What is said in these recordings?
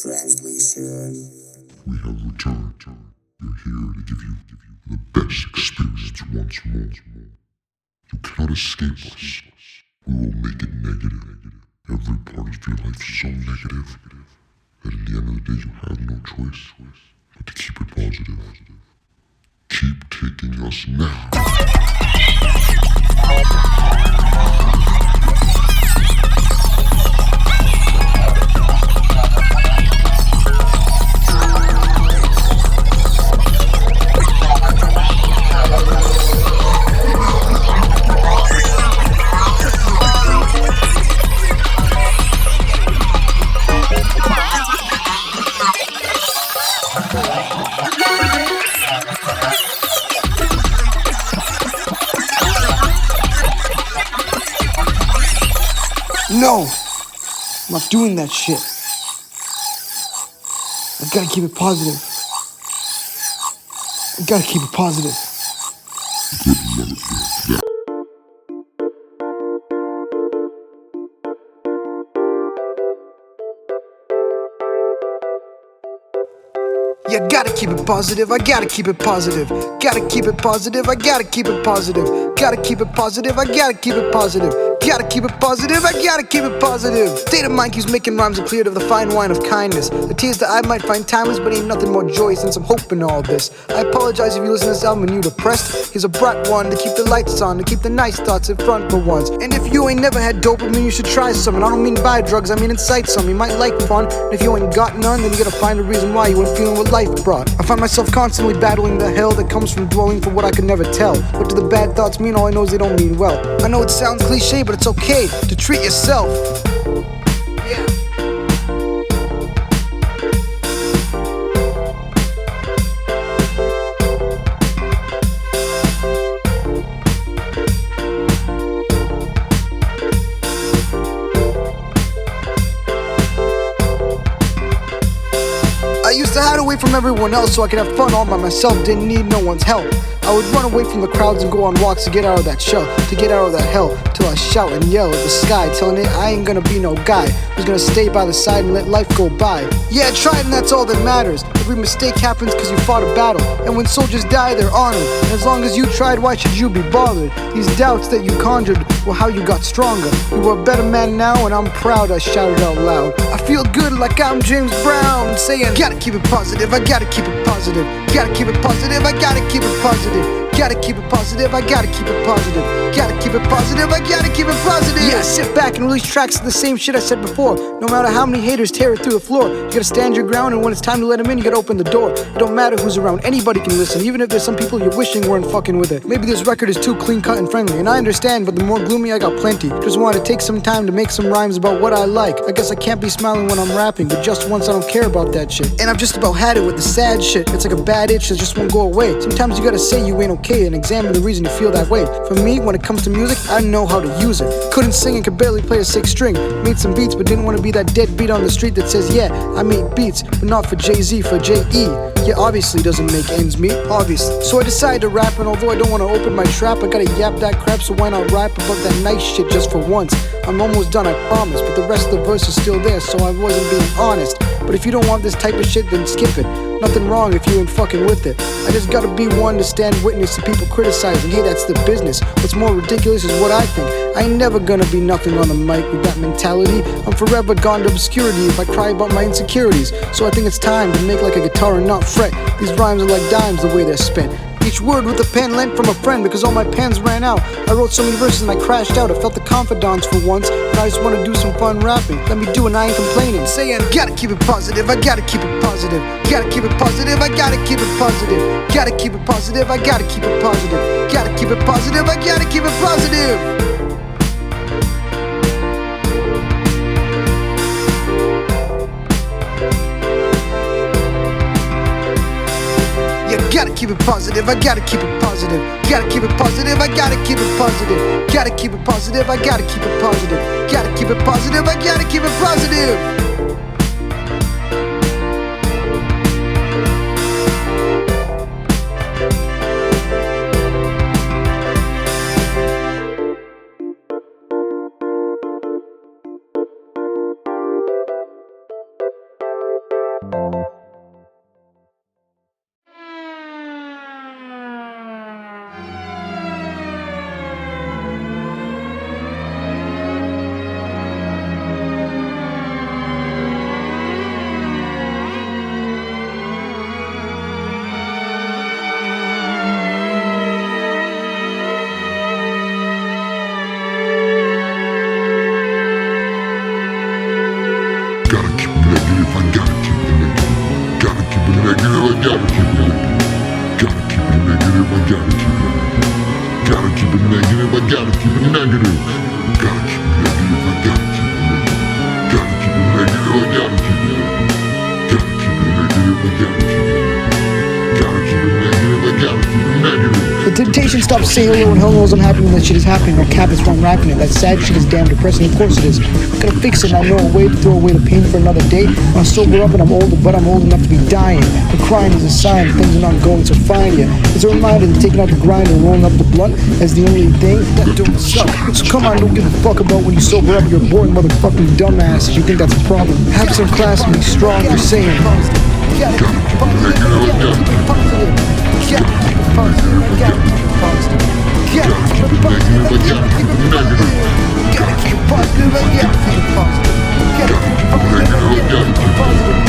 Translation. We have returned. We're here to give you the best experience once more. You cannot escape us. We will make it negative. Every part of your life is so negative that in the end of the day you have no choice but to keep it positive. Keep taking us now. No! I'm not doing that shit. I gotta keep it positive. I gotta keep it positive. You gotta keep it positive, I gotta keep it positive. Gotta keep it positive, I gotta keep it positive. Gotta keep it positive, I gotta keep it positive. Gotta keep it positive, I gotta keep it positive. State of mind keeps making rhymes and cleared of the fine wine of kindness. The tears that I might find timeless, but ain't nothing more joyous than some hope in all this. I apologize if you listen to this album and you depressed. Here's a bright one to keep the lights on, to keep the nice thoughts in front for once. And if you ain't never had dopamine, you should try some. And I don't mean buy drugs, I mean incite some. You might like fun, and if you ain't got none, then you gotta find a reason why you ain't feeling what life brought. I find myself constantly battling the hell that comes from dwelling for what I could never tell. What do the bad thoughts mean? All I know is they don't mean well. I know it sounds cliche, but it's okay to treat yourself. Yeah. I used to hide away from everyone else so I could have fun all by myself, didn't need no one's help. I would run away from the crowds and go on walks to get out of that shell, to get out of that hell, till I shout and yell at the sky, telling it I ain't gonna be no guy who's gonna stay by the side and let life go by. Yeah, try it and that's all that matters. Every mistake happens cause you fought a battle, and when soldiers die they're honored. And as long as you tried, why should you be bothered? These doubts that you conjured were how you got stronger. You are a better man now and I'm proud, I shouted out loud. I feel good like I'm James Brown, saying gotta keep it positive, I gotta keep it positive. Gotta keep it positive, I gotta keep it positive. Gotta keep it positive, I gotta keep it positive. Gotta keep it positive, I gotta keep it positive. Yeah, I sit back and release tracks of the same shit I said before. No matter how many haters tear it through the floor, you gotta stand your ground, and when it's time to let them in, you gotta open the door. It don't matter who's around, anybody can listen, even if there's some people you're wishing weren't fucking with it. Maybe this record is too clean cut and friendly, and I understand, but the more gloomy I got plenty. Just wanted to take some time to make some rhymes about what I like. I guess I can't be smiling when I'm rapping, but just once I don't care about that shit. And I've just about had it with the sad shit. It's like a bad itch that just won't go away. Sometimes you gotta say you ain't okay and examine the reason you feel that way. For me, when it comes to music, I know how to use it. Couldn't sing and could barely play a 6 string. Made some beats but didn't want to be that deadbeat on the street that says, yeah, I made beats, but not for Jay-Z, for J.E. Yeah, obviously doesn't make ends meet, obviously. So I decided to rap, and although I don't want to open my trap, I gotta yap that crap, so why not rap about that nice shit just for once? I'm almost done, I promise, but the rest of the verse is still there, so I wasn't being honest. But if you don't want this type of shit, then skip it. Nothing wrong if you ain't fucking with it. I just gotta be one to stand witness to people criticizing. Hey, that's the business. What's more ridiculous is what I think. I ain't never gonna be nothing on the mic with that mentality. I'm forever gone to obscurity if I cry about my insecurities. So I think it's time to make like a guitar and not fret. These rhymes are like dimes the way they're spent. Each word with a pen lent from a friend because all my pens ran out. I wrote so many verses and I crashed out. I felt the confidence for once, and I just want to do some fun rapping. Let me do it, I ain't complaining. Saying, gotta keep it positive, I gotta keep it positive. Gotta keep it positive, I gotta keep it positive. Gotta keep it positive, I gotta keep it positive. Gotta keep it positive, I gotta keep it positive. You gotta keep keep it positive, I gotta keep it positive. Gotta keep it positive, I gotta keep it positive. Gotta keep it positive, I gotta keep it positive. Gotta keep it positive, I gotta keep it positive. Gotta keep it negative, I gotta keep it negative. Gotta keep it negative, I gotta keep it negative. Gotta keep it negative, I gotta keep it negative. Gotta keep it negative, I gotta keep it negative. Gotta keep it negative, I gotta keep it negative. Gotta keep it negative, I gotta keep it negative. Gotta keep it negative, I gotta keep it negative. Gotta keep it negative, I gotta keep it negative. The temptation stops saying hello and hell knows I'm happy when that shit is happening. Or cap is wrong rapping it. That sad shit is damn depressing. Of course it is. Gotta fix it and I know a way to throw away the pain for another day. When I sober up and I'm older, but I'm old enough to be dying. The crying is a sign that things are not going so fine yet. It's a reminder that taking out the grind and rolling up the blunt is the only thing that don't suck. So come on, don't give a fuck about when you sober up. You're a boring motherfucking dumbass if you think that's a problem. Have some class and be strong for saying positive. Gotta keep it positive, gotta keep it positive. Gotta keep it positive, gotta keep it positive. Gotta keep it positive, gotta keep it positive. Gotta keep it positive, gotta keep it positive. Gotta keep it positive, gotta keep it positive.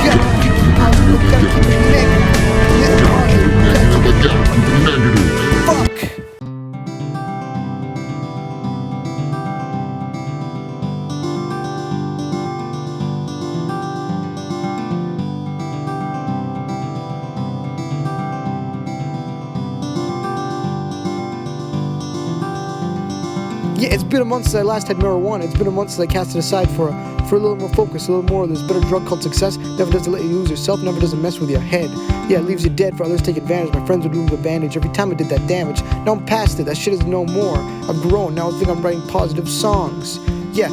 Gotta keep it positive, gotta keep it negative. Gotta keep it negative. Fuck. Yeah, it's been a month since I last had marijuana. It's been a month since I cast it aside for a little more focus, a little more of this better drug called success. Never doesn't let you lose yourself, never doesn't mess with your head. Yeah, it leaves you dead for others to take advantage. My friends would remove the bandage every time I did that damage. Now I'm past it, that shit is no more. I've grown, now I think I'm writing positive songs. Yeah,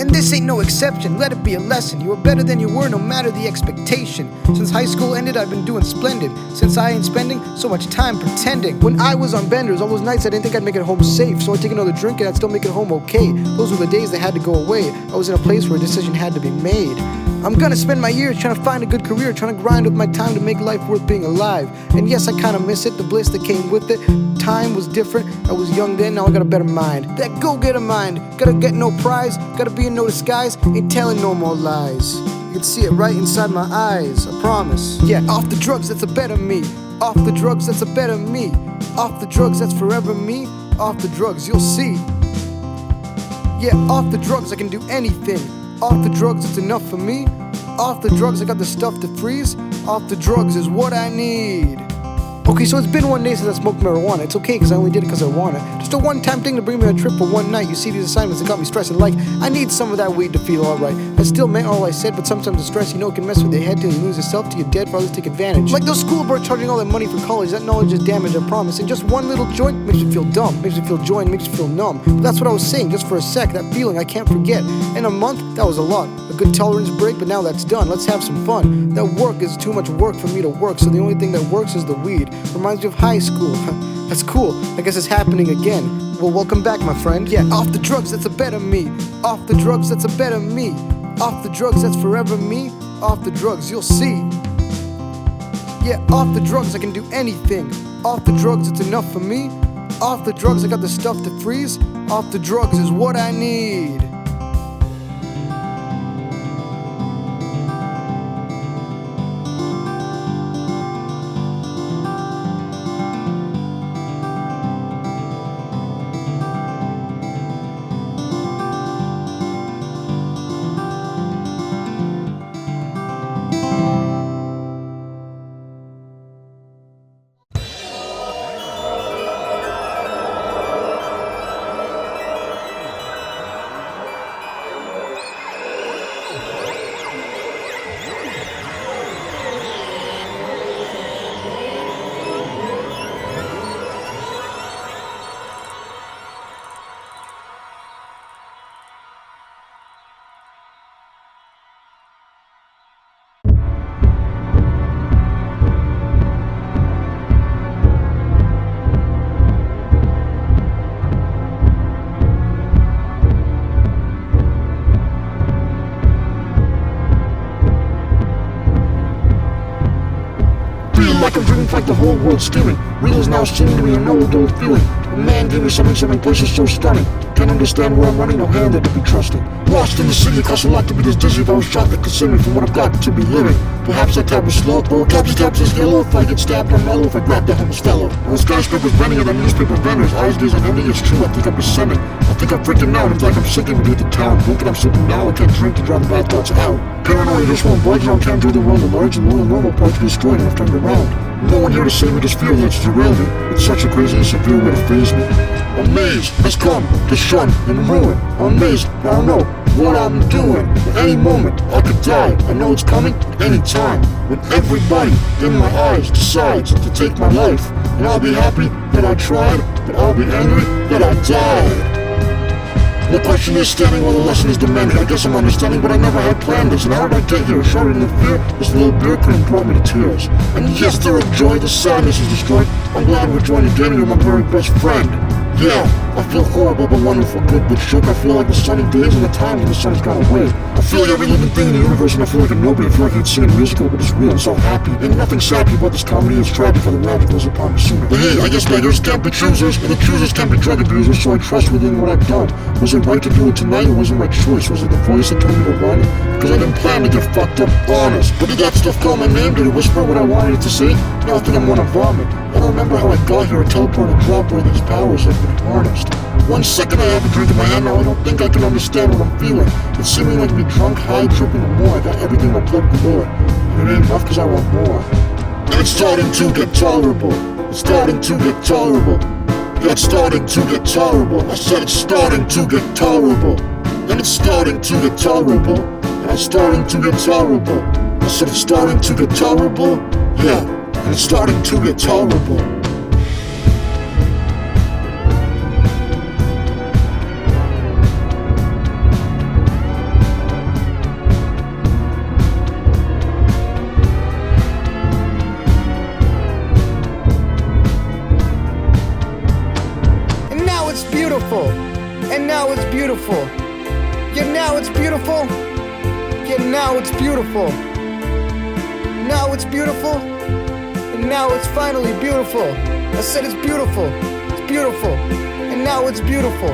and this ain't no exception, let it be a lesson. You are better than you were, no matter the expectation. Since high school ended, I've been doing splendid. Since I ain't spending so much time pretending. When I was on benders, all those nights I didn't think I'd make it home safe. So I'd take another drink and I'd still make it home okay. Those were the days that had to go away. I was in a place where a decision had to be made. I'm gonna spend my years trying to find a good career, trying to grind with my time to make life worth being alive. And yes, I kinda miss it, the bliss that came with it. Time was different, I was young then, now I got a better mind. That go-getter mind, gotta get no prize, gotta be in no disguise, ain't telling no more lies. You can see it right inside my eyes, I promise. Yeah, off the drugs, that's a better me. Off the drugs, that's a better me. Off the drugs, that's forever me. Off the drugs, you'll see. Yeah, off the drugs, I can do anything. Off the drugs, it's enough for me. Off the drugs, I got the stuff to freeze. Off the drugs is what I need. Okay, so it's been one day since I smoked marijuana. It's okay, cause I only did it cause I wanna. Just a one-time thing to bring me on a trip for one night. You see these assignments that got me stressing like I need some of that weed to feel alright. I still meant all I said, but sometimes the stress, it can mess with your head till you lose yourself, till you're dead for others to take advantage. Like those school board charging all that money for college, that knowledge is damage, I promise. And just one little joint makes you feel dumb, makes you feel joy, and makes you feel numb. But that's what I was saying, just for a sec, that feeling I can't forget. In a month, that was a lot. A good tolerance break, but now that's done. Let's have some fun. That work is too much work for me to work, so the only thing that works is the weed. Reminds me of high school. That's cool. I guess it's happening again. Well, welcome back, my friend. Yeah, off the drugs, that's a better me. Off the drugs, that's a better me. Off the drugs, that's forever me. Off the drugs, you'll see. Yeah, off the drugs, I can do anything. Off the drugs, it's enough for me. Off the drugs, I got the stuff to freeze. Off the drugs is what I need. whole world steering. Wheels now seeming to be an old feeling. A man gave me something places so stunning. Can't understand where I'm running, no hand that to be trusting. Lost in the city, it costs a lot to be this dizzy. If I was shot that could save me from what I've got to be living. Perhaps that type of slow, but taps is yellow. If I get stabbed, I'm mellow. If I grab the homeless fellow. And the skyscrapers bending at the newspaper vendors. Eyes gazing heavy, it's true, I think I'm descending. I think I'm freaking out, it's like I'm sinking beneath the town. Thinking I'm sipping now, I can't drink to drive the bad thoughts out. Paranoia just won't budge, now can't do the world at large. And all the normal parts destroyed and I've turned around. No one here to save me, just feel that's derailed me. It's such a crazy and severe way to phase me. A maze has come to shun and ruin. I'm amazed, I don't know what I'm doing. At any moment, I could die. I know it's coming anytime. When everybody in my eyes decides to take my life. And I'll be happy that I tried, but I'll be angry that I died. The question is standing while the lesson is demanding. I guess I'm understanding, but I never had planned this. And how did I get here? Shrouded in fear, this little beer cream brought me to tears. And yes, there is joy, the sadness is destroyed. I'm glad we're joined again, you're my very best friend. Yeah, I feel horrible but wonderful, good but shook. I feel like the sunny days and the times when the sun has gone away. I feel like every living thing in the universe, and I feel like a nobody. I feel like I could sing a musical, but it's real, I'm so happy. Ain't nothing sappy about this comedy, it's tragic, for the rabbit goes upon me sooner. But hey, I guess beggars can't be choosers, and the choosers can't be drug abusers, so I trust within what I've done. Was it right to do it tonight, or was it my choice? Was it the voice that told me to run? Because I didn't plan to get fucked up, honest. But did that stuff call my name? Did it whisper what I wanted it to say? Now I think I'm gonna vomit. I don't remember how I got here, a teleported drop where these powers have been harnessed. 1 second I have a drink in my hand, now I don't think I can understand what I'm feeling. It's seeming like me drunk, high, tripping and more. I got everything in my blood galore, and it ain't enough cause I want more. And it's starting to get tolerable. It's starting to get tolerable. Yeah, it's starting to get tolerable. I said it's starting to get tolerable. And it's starting to get tolerable. And it's starting to get tolerable. I said it's starting to get tolerable. Yeah, and it's starting to get tolerable. Beautiful, and now it's beautiful. Yeah, now it's beautiful. Yeah, now it's beautiful. Now it's beautiful, and now it's finally beautiful. I said it's beautiful, and now it's beautiful.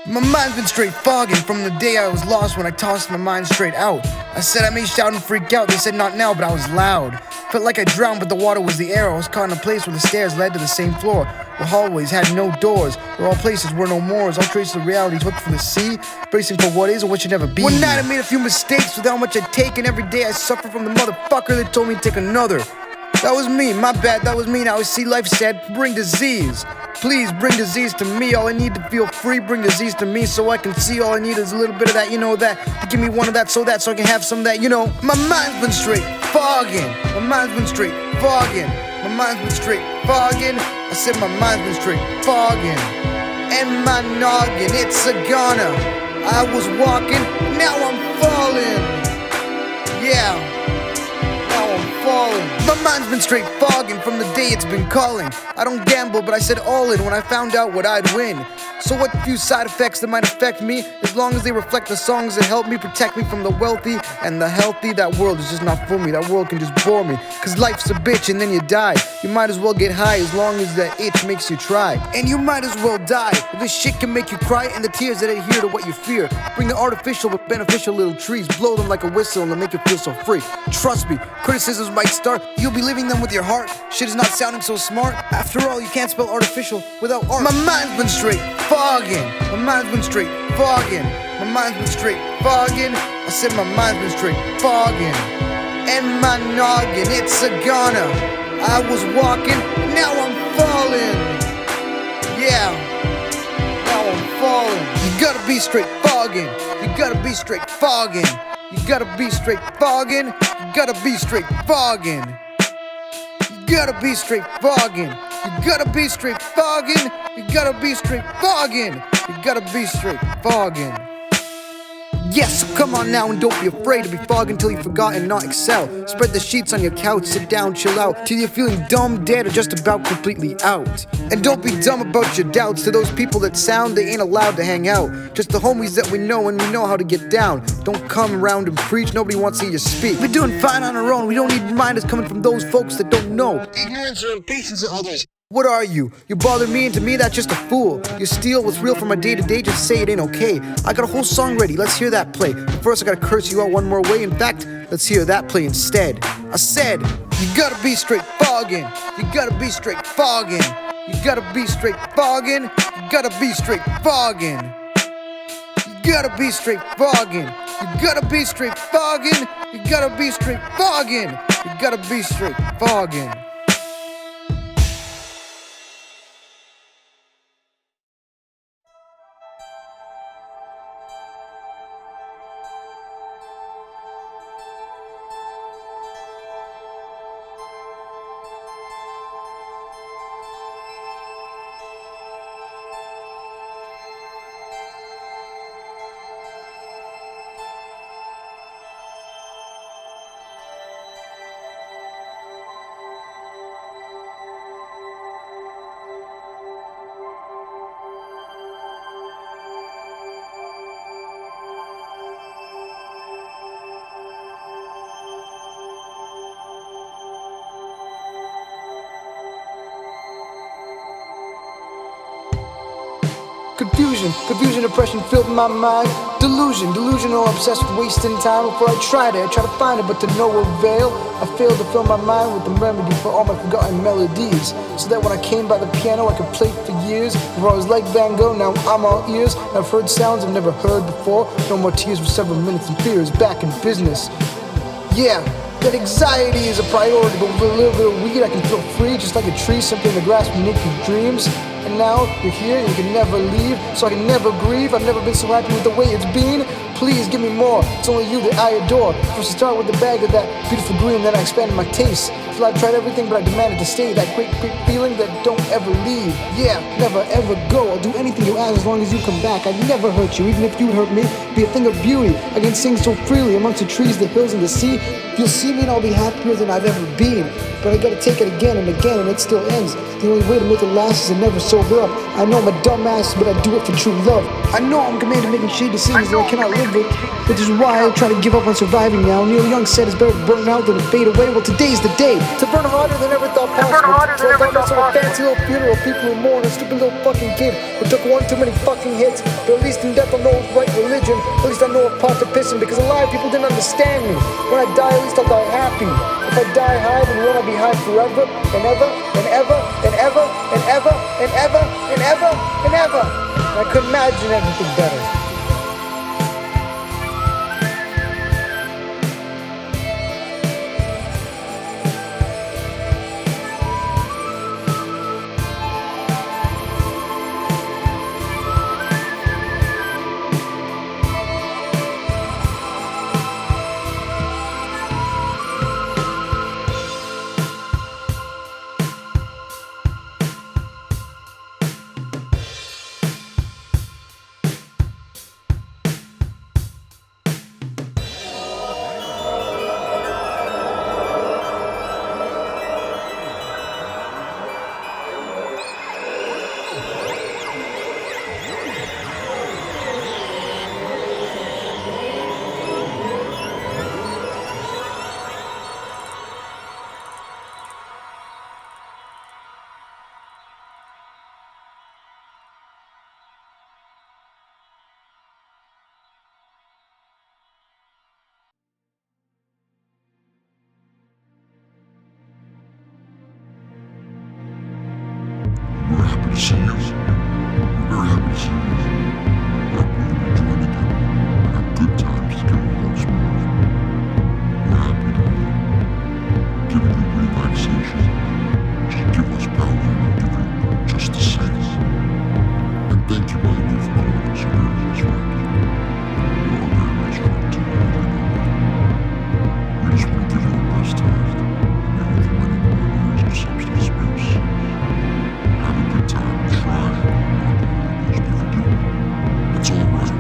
My mind's been straight fogging from the day I was lost when I tossed my mind straight out. I said I may shout and freak out, they said not now, but I was loud. Felt like I drowned, but the water was the air. I was caught in a place where the stairs led to the same floor. The hallways had no doors, where all places were no more. All traces of realities looked from the sea, bracing for what is or what should never be. One night I made a few mistakes with how much I'd taken. Every day I suffer from the motherfucker that told me to take another. That was me, my bad, that was me. Now I see life said, bring disease. Please bring disease to me. All I need to feel free, bring disease to me so I can see. All I need is a little bit of that, you know, that to give me one of that so I can have some of that, you know. My mind's been straight fogging. My mind's been straight fogging. My mind's been straight fogging. I said my mind's been straight fogging. And my noggin, it's a goner. I was walking, now I'm falling. Yeah, now I'm falling. My mind's been straight fogging from the day it's been calling. I don't gamble, but I said all in when I found out what I'd win. So what few side effects that might affect me, as long as they reflect the songs that help me protect me from the wealthy and the healthy. That world is just not for me, that world can just bore me. Cause life's a bitch and then you die. You might as well get high as long as that itch makes you try. And you might as well die, if this shit can make you cry. And the tears that adhere to what you fear, bring the artificial but beneficial little trees, blow them like a whistle and they'll make you feel so free. Trust me, criticisms might start, you'll be living them with your heart. Shit is not sounding so smart, after all you can't spell artificial without art. My mind's been straight fogging, my mind's been straight fogging, my mind's been straight fogging. I said my mind's been straight fogging. And my noggin, it's a goner. I was walking, now I'm falling. Yeah, now I'm falling. You gotta be straight fogging, you gotta be straight fogging, you gotta be straight fogging, you gotta be straight fogging. You gotta be straight fogging, you gotta be straight fogging, you gotta be straight fogging, you gotta be straight fogging. Yes, so come on now and don't be afraid to be fogging till you forgot and not excel. Spread the sheets on your couch, sit down, chill out, till you're feeling dumb, dead, or just about completely out. And don't be dumb about your doubts. To those people that sound they ain't allowed to hang out, just the homies that we know and we know how to get down. Don't come around and preach, nobody wants to hear you speak. We're doing fine on our own, we don't need reminders coming from those folks that don't know. Ignorance or impatience of others. What are you? You bother me, and to me that's just a fool. You steal what's real from my day to day, just say it ain't okay. I got a whole song ready, let's hear that play. But first I gotta curse you out one more way. In fact, let's hear that play instead. I said, you gotta be straight fogging, you gotta be straight fogging, you gotta be straight fogging, you gotta be straight fogging. You gotta be straight fogging, you gotta be straight fogging, you gotta be straight fogging, you gotta be straight fogging. Confusion, depression filled my mind. Delusional, obsessed with wasting time. Before I tried it, I tried to find it, but to no avail. I failed to fill my mind with the remedy for all my forgotten melodies, so that when I came by the piano, I could play for years. Before I was like Van Gogh, now I'm all ears. I've heard sounds I've never heard before. No more tears for several minutes and fears. Back in business. Yeah. That anxiety is a priority, but with a little bit of weed I can feel free, just like a tree, simply in the grass beneath your dreams. And now you're here, and you can never leave, so I can never grieve. I've never been so happy with the way it's been. Please give me more, it's only you that I adore. First I start with the bag of that beautiful green, then I expanded my taste. Till I tried everything, but I demanded to stay. That great feeling that don't ever leave. Yeah, never ever go. I'll do anything you ask as long as you come back. I'd never hurt you, even if you'd hurt me. Be a thing of beauty, I can sing so freely amongst the trees, the hills, and the sea. You'll see me and I'll be happier than I've ever been. But I gotta take it again and again, and it still ends. The only way to make it last is to never sober up. I know I'm a dumbass, but I do it for true love. I know I'm committed to making shitty decisions that I cannot live with, which is why I try to give up on surviving now. Neil Young said it's better to burn out than to fade away. Well, today's the day to burn harder than ever thought possible. So I found some fancy little funeral, people who mourn a stupid little fucking kid who took one too many fucking hits. But at least in death I'll know it's right religion. At least I know what pot to piss in, because a lot of people didn't understand me. When I die, at least I'll die happy. If I die high, then won't I be high forever and ever and ever and ever and ever and ever and ever and ever? And I couldn't imagine anything better. to see you. We're very happy to see you. We hope we can join again and have good times together once more. We're happy to be giving you relaxation. Just give us power and we'll give you just the same. And thank you, by the way, for calling us your very best friend. You're our very best friend too, you know that. We just want to give you the best time and be with you many more years of substance abuse. Have a good time, try and not to always be forgiven. That's all right.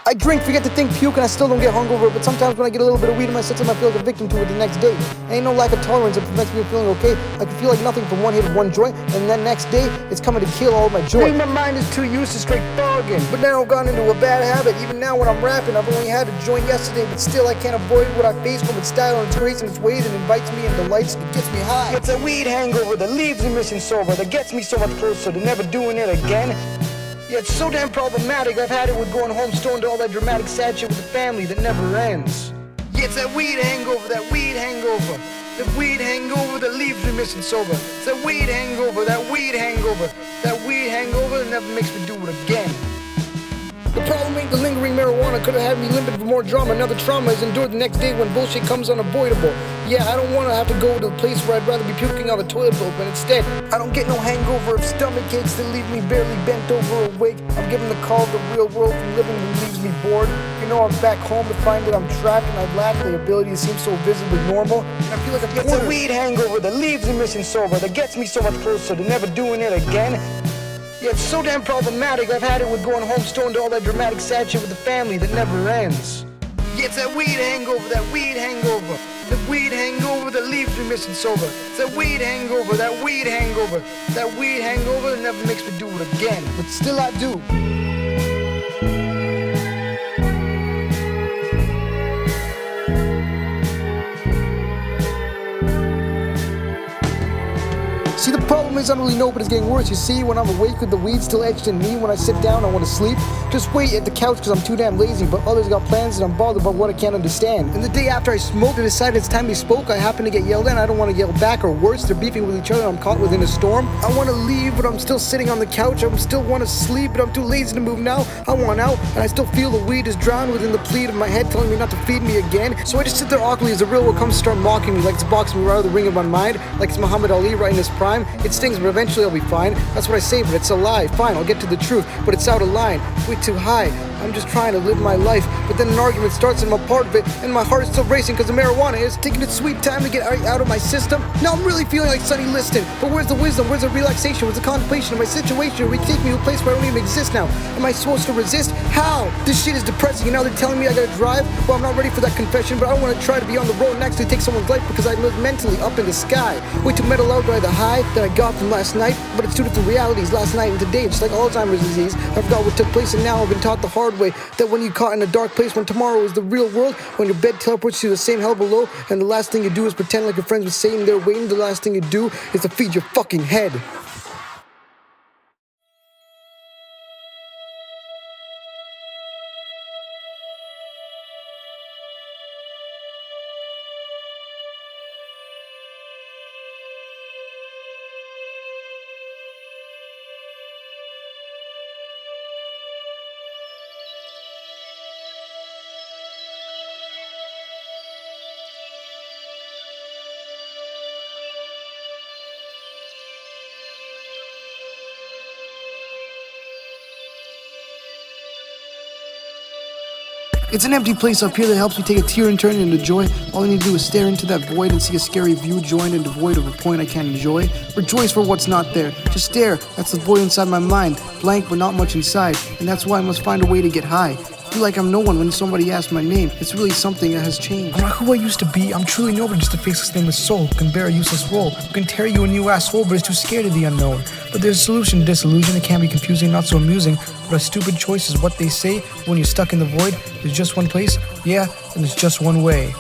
I drink, forget to think, puke, and I still don't get hungover, but sometimes when I get a little bit of weed in my system, I feel like a victim to it the next day. Ain't no lack of tolerance that prevents me from feeling okay. I can feel like nothing from one hit of one joint, and then next day, it's coming to kill all of my joy. My mind is too used to straight bargain, but now I've gone into a bad habit. Even now when I'm rapping, I've only had a joint yesterday, but still I can't avoid what I face from its style and its grace and its ways, and invites me and delights and it gets me high. It's a weed hangover that leaves me missing sober, that gets me so much closer to never doing it again. Yeah, it's so damn problematic. I've had it with going home stoned to all that dramatic sad shit with the family that never ends. Yeah, it's that weed hangover, that weed hangover. The weed hangover that leaves me missing sober. It's that weed hangover, that weed hangover. That weed hangover that never makes me do it again. The problem ain't the lingering marijuana, could've had me limping for more drama. Now the trauma is endured the next day when bullshit comes unavoidable. Yeah, I don't wanna have to go to the place where I'd rather be puking out of the toilet bowl, but instead, I don't get no hangover of stomach aches that leave me barely bent over awake. I'm given the call of the real world from living that leaves me bored. You know, I'm back home to find that I'm trapped and I lack the ability to seem so visibly normal. And I feel like it's a weed hangover that leaves me missing sober, that gets me so much closer to never doing it again. Yeah, it's so damn problematic. I've had it with going home stoned to all that dramatic sad shit with the family that never ends. Yeah, it's that weed hangover, that weed hangover. The weed hangover that leaves me missing sober. It's that weed hangover, that weed hangover. That weed hangover that never makes me do it again. But still I do. See, the problem is I don't really know, but it's getting worse. You see, when I'm awake with the weed still etched in me, when I sit down, I want to sleep. Just wait at the couch because I'm too damn lazy, but others got plans and I'm bothered about what I can't understand. And the day after I smoked and decided it's time to spoke, I happen to get yelled at and I don't want to yell back, or worse, they're beefing with each other and I'm caught within a storm. I want to leave, but I'm still sitting on the couch. I still want to sleep, but I'm too lazy to move now. I want out, and I still feel the weed is drowned within the plead of my head telling me not to feed me again. So I just sit there awkwardly as the real world comes to start mocking me like it's boxing me right out of the ring of my mind, like it's Muhammad Ali right in his prime. It stings, but eventually I'll be fine. That's what I say, but it's a lie. Fine, I'll get to the truth, but it's out of line. Way too high. I'm just trying to live my life, but then an argument starts and I'm a part of it, and my heart is still racing because the marijuana is taking its sweet time to get out of my system. Now I'm really feeling like Sonny Liston, but where's the wisdom? Where's the relaxation? Where's the contemplation of my situation? Will take me to a place where I don't even exist now? Am I supposed to resist? How? This shit is depressing, and now they're telling me I gotta drive? Well, I'm not ready for that confession, but I want to try to be on the road and actually take someone's life because I live mentally up in the sky. Way too metal out by the high that I got from last night, but it's two different realities, last night and today. It's like Alzheimer's disease. I forgot what took place, and now I've been taught the hard way that when you're caught in a dark place, when tomorrow is the real world, when your bed teleports you to the same hell below, and the last thing you do is pretend like your friends with Satan they're waiting, the last thing you do is to feed your fucking head. It's an empty place up here that helps me take a tear and turn it into joy. All I need to do is stare into that void and see a scary view joined and devoid of a point I can't enjoy. Rejoice for what's not there. Just stare. That's the void inside my mind. Blank but not much inside. And that's why I must find a way to get high. feel like I'm no one when somebody asks my name. It's really something that has changed. I'm not who I used to be. I'm truly nobody, just a faceless nameless soul who can bear a useless role, who can tear you a new asshole but is too scared of the unknown. But there's a solution to disillusion. It can be confusing, not so amusing, but a stupid choice is what they say. When you're stuck in the void, there's just one place, yeah, and there's just one way.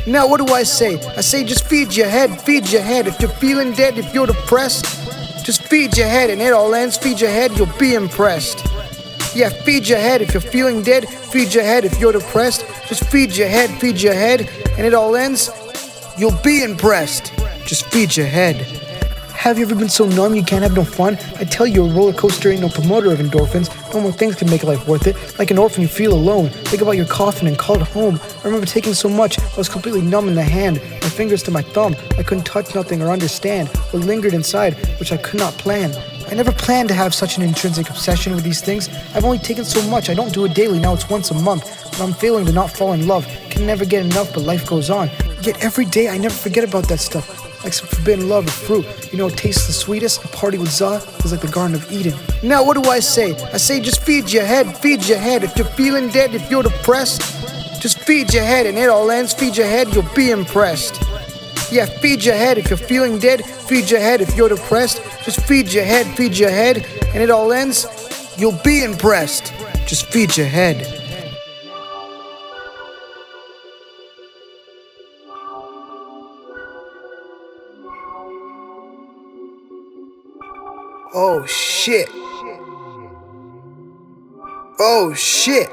Now what do I say? I say just feed your head, feed your head. If you're feeling dead, if you're depressed, just feed your head and it all ends. Feed your head, you'll be impressed. Yeah, feed your head if you're feeling dead. Feed your head if you're depressed. Just feed your head, and it all ends. You'll be impressed. Just feed your head. Have you ever been so numb you can't have no fun? I tell you, a roller coaster ain't no promoter of endorphins. No more things can make life worth it. Like an orphan, you feel alone. Think about your coffin and call it home. I remember taking so much, I was completely numb in the hand. My fingers to my thumb. I couldn't touch nothing or understand what lingered inside, which I could not plan. I never planned to have such an intrinsic obsession with these things. I've only taken so much. I don't do it daily. Now it's once a month. But I'm failing to not fall in love. Can never get enough, but life goes on. Yet every day I never forget about that stuff. Like some forbidden love or fruit. You know, it tastes the sweetest. A party with Zah is like the Garden of Eden. Now what do I say? I say just feed your head, feed your head. If you're feeling dead, if you're depressed, just feed your head and it all ends. Feed your head, you'll be impressed. Yeah, feed your head if you're feeling dead. Feed your head if you're depressed. Just feed your head, and it all ends. You'll be impressed. Just feed your head. Oh shit. Oh shit.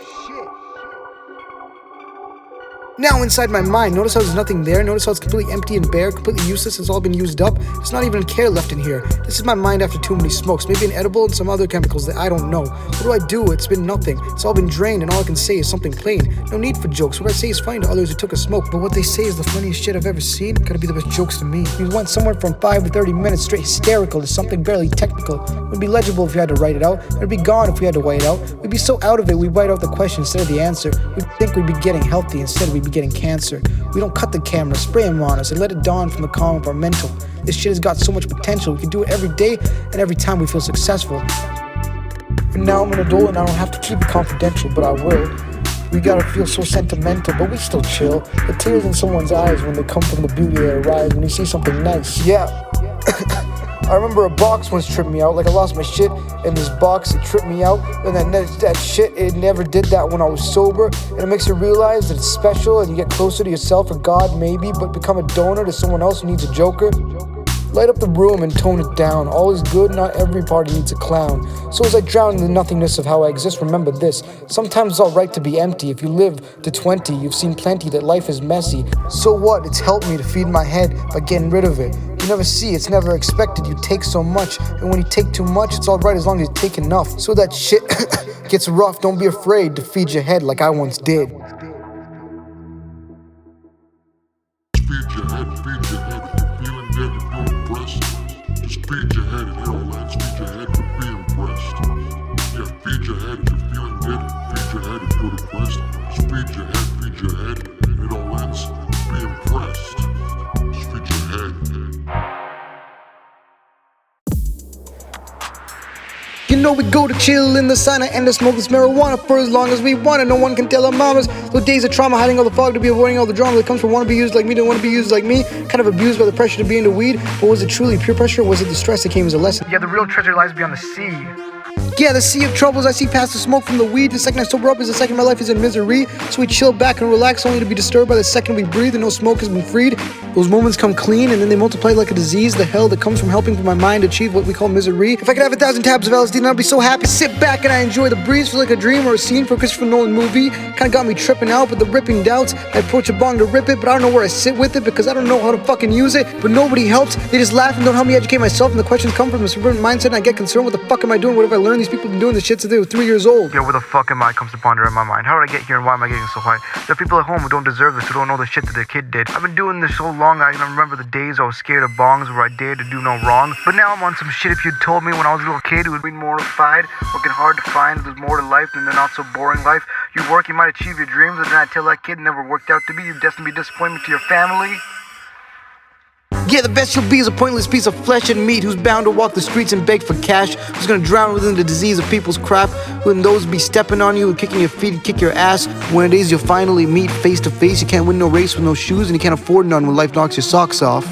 Now inside my mind, notice how there's nothing there. Notice how it's completely empty and bare, completely useless. It's all been used up. There's not even a care left in here. This is my mind after too many smokes. Maybe an edible and some other chemicals that I don't know. What do I do? It's been nothing. It's all been drained and all I can say is something plain. No need for jokes. What I say is funny to others who took a smoke. But what they say is the funniest shit I've ever seen. Gotta be the best jokes to me. We went somewhere from 5 to 30 minutes straight hysterical to something barely technical. It would be legible if we had to write it out. It would be gone if we had to white it out. We'd be so out of it we'd write out the question instead of the answer. We'd think we'd be getting healthy instead we'd be getting cancer. We don't cut the camera, spray them on us, and let it dawn from the calm of our mental. This shit has got so much potential. We can do it every day and every time we feel successful. And now I'm an adult and I don't have to keep it confidential, but I will. We gotta feel so sentimental, but we still chill. The tears in someone's eyes when they come from the beauty that arrives when you see something nice. Yeah. I remember a box once tripped me out, like I lost my shit in this box, it tripped me out, and that shit, it never did that when I was sober, and it makes you realize that it's special, and you get closer to yourself or God maybe, but become a donor to someone else who needs a joker. Light up the room and tone it down. All is good, not every party needs a clown. So as I drown in the nothingness of how I exist, remember this. Sometimes it's alright to be empty. If you live to 20, you've seen plenty that life is messy. So what? It's helped me to feed my head by getting rid of it. You never see, it's never expected. You take so much, and when you take too much, it's alright as long as you take enough. So that shit gets rough, don't be afraid to feed your head like I once did. Feed your head, feed your head. If you're feeling dead, if you're depressed, just feed your head and it all ends. Feed your head to be impressed. Yeah, feed your head if you're feeling dead. Feed your head if you're depressed. Just feed your head, and it all ends. Be impressed. Just feed your head. You know we go to chill in the sauna and to smoke this marijuana for as long as we want it. No one can tell our mamas. Those days of trauma, hiding all the fog to be avoiding all the drama that comes from wanting to be used like me, don't want to be used like me. Kind of abused by the pressure to be into weed. But was it truly pure pressure or was it the stress that came as a lesson? Yeah, the real treasure lies beyond the sea. Yeah, the sea of troubles I see past the smoke from the weed. The second I sober up is the second my life is in misery. So we chill back and relax only to be disturbed by the second we breathe and no smoke has been freed. Those moments come clean and then they multiply like a disease. The hell that comes from helping for my mind achieve what we call misery. If I could have 1,000 tabs of LSD then I'd be so happy. Sit back and I enjoy the breeze. Feel like a dream or a scene for a Christopher Nolan movie. Kinda got me tripping out with the ripping doubts. I approach a bong to rip it, but I don't know where I sit with it because I don't know how to fucking use it. But nobody helps. They just laugh and don't help me educate myself. And the questions come from a suburban mindset and I get concerned. What the fuck am I doing? What have I learned? These people have been doing this shit since they were 3 years old. Yo, where the fuck am I comes to ponder in my mind. How did I get here and why am I getting so high? There are people at home who don't deserve this, who don't know the shit that their kid did. I've been doing this so long, I can remember the days I was scared of bongs where I dared to do no wrong. But now I'm on some shit. If you'd told me when I was a little kid who would be mortified, working hard to find there's more to life than the not so boring life. You work, you might achieve your dreams, and then I tell that kid it never worked out to be. You're destined to be disappointment to your family. Yeah, the best you'll be is a pointless piece of flesh and meat who's bound to walk the streets and beg for cash, who's gonna drown within the disease of people's craft, when those be stepping on you and kicking your feet and kick your ass. When it is you'll finally meet face to face, you can't win no race with no shoes and you can't afford none when life knocks your socks off.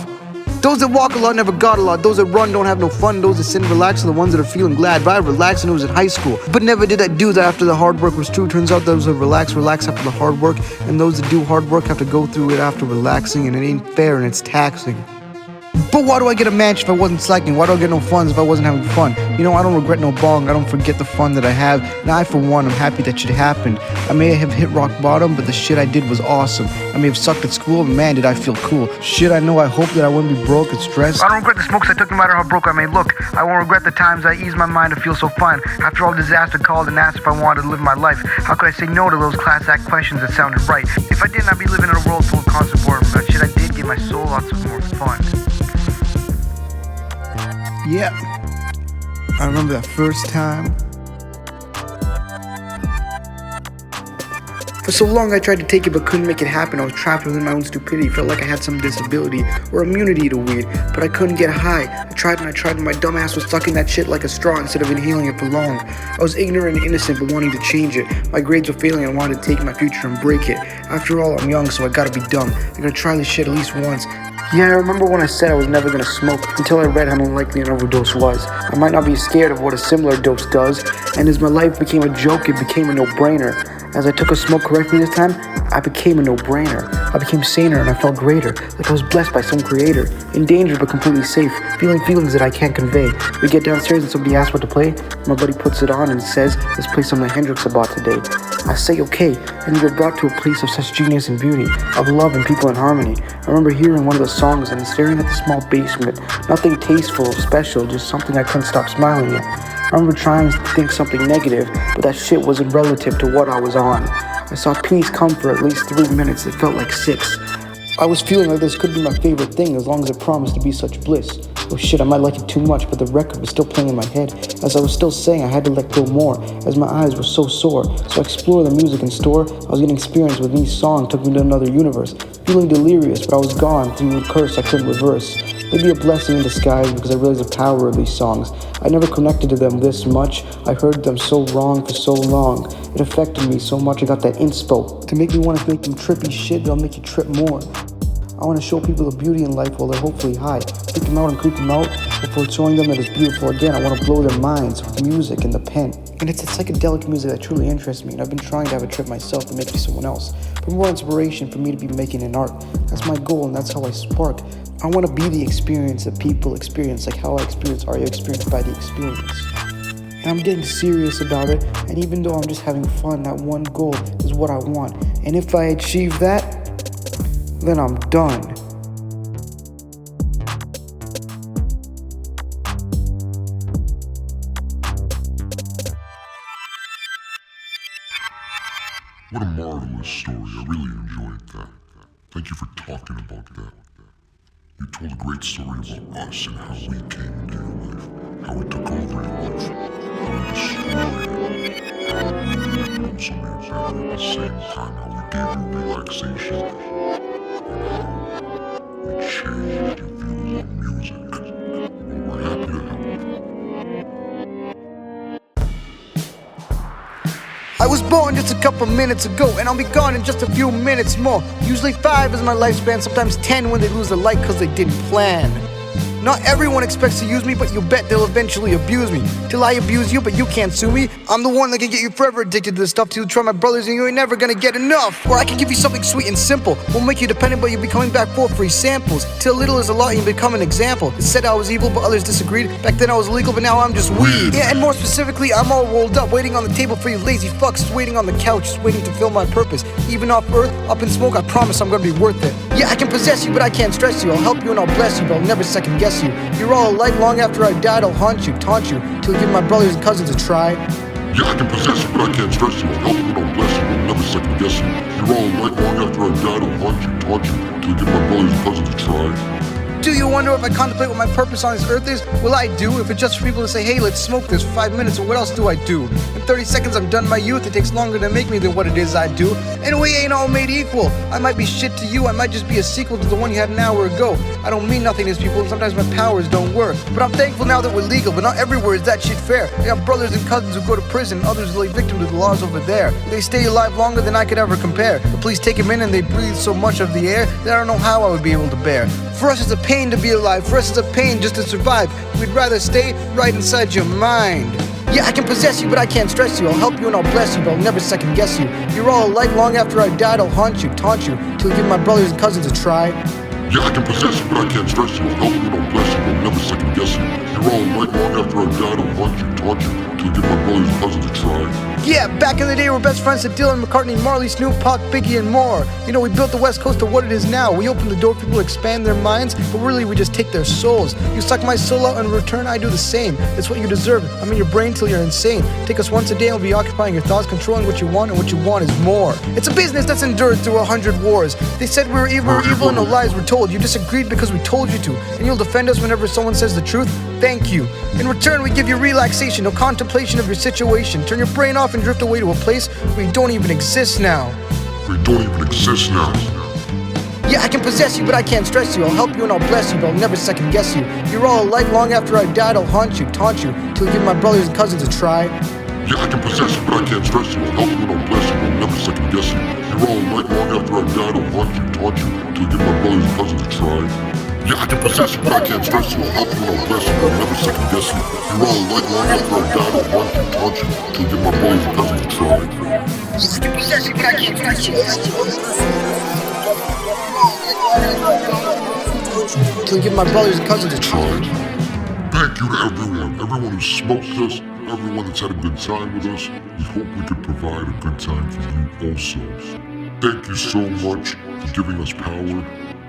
Those that walk a lot never got a lot. Those that run don't have no fun. Those that sit and relax are the ones that are feeling glad. But I relaxed when I was in high school, but never did I do that after the hard work was true. Turns out those that relax after the hard work, and those that do hard work have to go through it after relaxing, and it ain't fair and it's taxing. But why do I get a match if I wasn't slacking? Why do I get no funds if I wasn't having fun? You know, I don't regret no bong, I don't forget the fun that I have. And I, for one, I'm happy that shit happened. I may have hit rock bottom, but the shit I did was awesome. I may have sucked at school, but man, did I feel cool. Shit, I know I hope that I wouldn't be broke and stressed. I don't regret the smokes I took no matter how broke I may look. I won't regret the times I eased my mind to feel so fine. After all disaster called and asked if I wanted to live my life. How could I say no to those class act questions that sounded right? If I did not be living in a world full of constant boredom, that shit I did gave my soul lots of more fun. Yeah, I remember that first time. For so long I tried to take it but couldn't make it happen. I was trapped within my own stupidity. Felt like I had some disability or immunity to weed, but I couldn't get high. I tried and my dumb ass was stuck in that shit like a straw instead of inhaling it for long. I was ignorant and innocent but wanting to change it. My grades were failing and I wanted to take my future and break it. After all, I'm young, so I gotta be dumb. I gotta try this shit at least once. Yeah, I remember when I said I was never gonna smoke until I read how unlikely an overdose was. I might not be scared of what a similar dose does, and as my life became a joke, it became a no-brainer. As I took a smoke correctly this time, I became a no-brainer. I became saner and I felt greater, like I was blessed by some creator. In danger but completely safe, feeling feelings that I can't convey. We get downstairs and somebody asks what to play. My buddy puts it on and says, let's play some of Hendrix I bought today. I say okay, and we were brought to a place of such genius and beauty, of love and people in harmony. I remember hearing one of the songs and staring at the small basement. Nothing tasteful or special, just something I couldn't stop smiling at. I remember trying to think something negative, but that shit wasn't relative to what I was on. I saw peace come for at least 3 minutes. It felt like 6. I was feeling like this could be my favorite thing as long as it promised to be such bliss. Oh shit, I might like it too much, but the record was still playing in my head. As I was still saying, I had to let go more, as my eyes were so sore. So I explored the music in store. I was getting experience with each song, took me to another universe. Feeling delirious, but I was gone through a curse I couldn't reverse. Maybe a blessing in disguise because I realized the power of these songs. I never connected to them this much. I heard them so wrong for so long. It affected me so much I got that inspo to make me want to make them trippy shit that'll make you trip more. I want to show people the beauty in life while they're hopefully high. Take them out and creep them out before showing them that it's beautiful again. I want to blow their minds with music and the pen. And it's a psychedelic music that truly interests me, and I've been trying to have a trip myself to make me someone else. For more inspiration for me to be making an art. That's my goal and that's how I spark. I want to be the experience that people experience, like how I experience are you experienced by the experience. And I'm getting serious about it, and even though I'm just having fun, that one goal is what I want. And if I achieve that, then I'm done. What a marvelous story. I really enjoyed that. Thank you for talking about that. You told a great story about us and how we came into your life, how we took over your life, how we destroyed it, how we made it also made better at the same time, how we gave you relaxation, and how we changed your views on music. Well, we're happy to help. I was born just a couple minutes ago, and I'll be gone in just a few minutes more. Usually 5 is my lifespan, sometimes 10 when they lose the light cause they didn't plan. Not everyone expects to use me, but you bet they'll eventually abuse me. Till I abuse you, but you can't sue me. I'm the one that can get you forever addicted to this stuff. Till you try my brothers and you ain't never gonna get enough. Or I can give you something sweet and simple. Won't make you dependent, but you'll be coming back for free samples. Till little is a lot and you become an example. It said I was evil, but others disagreed. Back then I was legal, but now I'm just weed. Yeah, and more specifically, I'm all rolled up, waiting on the table for you lazy fucks. Just waiting on the couch, just waiting to fill my purpose. Even off earth, up in smoke, I promise I'm gonna be worth it. Yeah, I can possess you, but I can't stress you. I'll help you and I'll bless you, but I'll never second guess you. You're all alike. Long after I died, I'll haunt you, taunt you, till you give my brothers and cousins a try. Yeah, I can possess you, but I can't stress you. I'll help you and I'll bless you, but I'll never second guess you. You're all alike. Long after I died, I'll haunt you, taunt you, till you give my brothers and cousins a try. Do you wonder if I contemplate what my purpose on this earth is? Will I do? If it's just for people to say, hey, let's smoke this for 5 minutes, or what else do I do? In 30 seconds, I'm done my youth. It takes longer to make me than what it is I do. And we ain't all made equal. I might be shit to you. I might just be a sequel to the one you had an hour ago. I don't mean nothing to these people, and sometimes my powers don't work. But I'm thankful now that we're legal, but not everywhere is that shit fair. I got brothers and cousins who go to prison, and others lay victim to the laws over there. They stay alive longer than I could ever compare. The police take them in and they breathe so much of the air that I don't know how I would be able to bear. For us, it's a pain to be alive. For us, it's a pain just to survive. We'd rather stay right inside your mind. Yeah, I can possess you, but I can't stress you. I'll help you and I'll bless you, but I'll never second guess you. You're all alike. Long after I died, I'll haunt you, taunt you, till you give my brothers and cousins a try. Yeah, I can possess you, but I can't stress you. I'll help you and I'll bless you, but I'll never second guess you. You're all alike. Long after I died, I'll haunt you, taunt you, till you give my brothers and cousins a try. Yeah, back in the day, we're best friends to Dylan, McCartney, Marley, Snoop, Pac, Biggie, and more. You know, we built the West Coast to what it is now. We open the door for people to expand their minds, but really we just take their souls. You suck my soul out, and in return I do the same. It's what you deserve. I'm in your brain till you're insane. Take us once a day, and we'll be occupying your thoughts, controlling what you want, and what you want is more. It's a business that's endured through 100 wars. They said we were evil, and no lies were told. You disagreed because we told you to, and you'll defend us whenever someone says the truth. Thank you. In return, we give you relaxation, no contemplation of your situation. Turn your brain off and drift away to a place where you don't even exist now. We don't even exist now. Yeah, I can possess you, but I can't stress you. I'll help you and I'll bless you, but I'll never second guess you. You're all alike. Long after I died, I'll haunt you, taunt you, till you give my brothers and cousins a try. Yeah, I can possess you, but I can't stress you. I'll help you and I'll bless you, but I'll never second guess you. You're all alike. Long after I died, I'll haunt you, taunt you, till you give my brothers and cousins a try. Yeah, I can possess you, but I can't stress you. I'll help you and I'll bless you, but I'll never second guess you. You're all alike. Long after I died, I'll haunt you, taunt you, till you give my brothers and cousins a try. Yeah, I can possess you, but I can't stress you. Till you give my brothers and cousins a try. Thank you to everyone who smoked us, everyone that's had a good time with us. We hope we could provide a good time for you also. Thank you so much for giving us power.